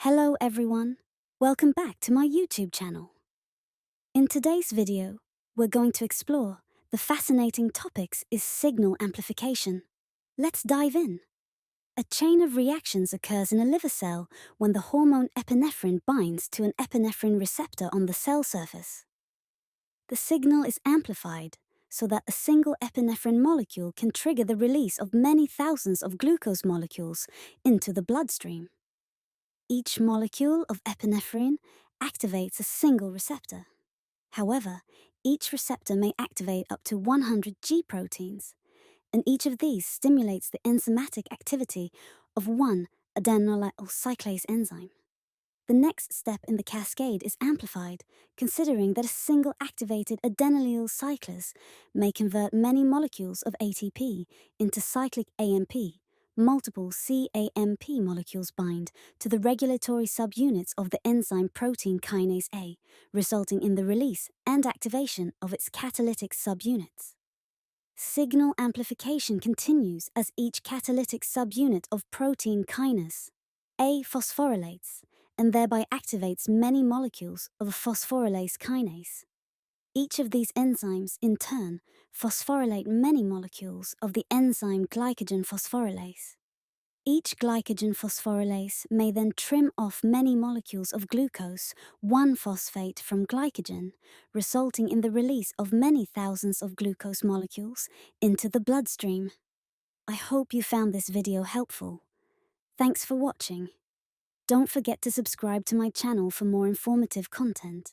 Hello everyone, welcome back to my YouTube channel. In today's video, we're going to explore the fascinating topics is signal amplification. Let's dive in. A chain of reactions occurs in a liver cell when the hormone epinephrine binds to an epinephrine receptor on the cell surface. The signal is amplified so that a single epinephrine molecule can trigger the release of many thousands of glucose molecules into the bloodstream. Each molecule of epinephrine activates a single receptor. However, each receptor may activate up to 100 G proteins, and each of these stimulates the enzymatic activity of one adenylyl cyclase enzyme. The next step in the cascade is amplified, considering that a single activated adenylyl cyclase may convert many molecules of ATP into cyclic AMP. Multiple CAMP molecules bind to the regulatory subunits of the enzyme protein kinase A, resulting in the release and activation of its catalytic subunits. Signal amplification continues as each catalytic subunit of protein kinase A phosphorylates and thereby activates many molecules of a phosphorylase kinase. Each of these enzymes, in turn, phosphorylate many molecules of the enzyme glycogen phosphorylase. Each glycogen phosphorylase may then trim off many molecules of glucose, 1-phosphate from glycogen, resulting in the release of many thousands of glucose molecules into the bloodstream. I hope you found this video helpful. Thanks for watching. Don't forget to subscribe to my channel for more informative content.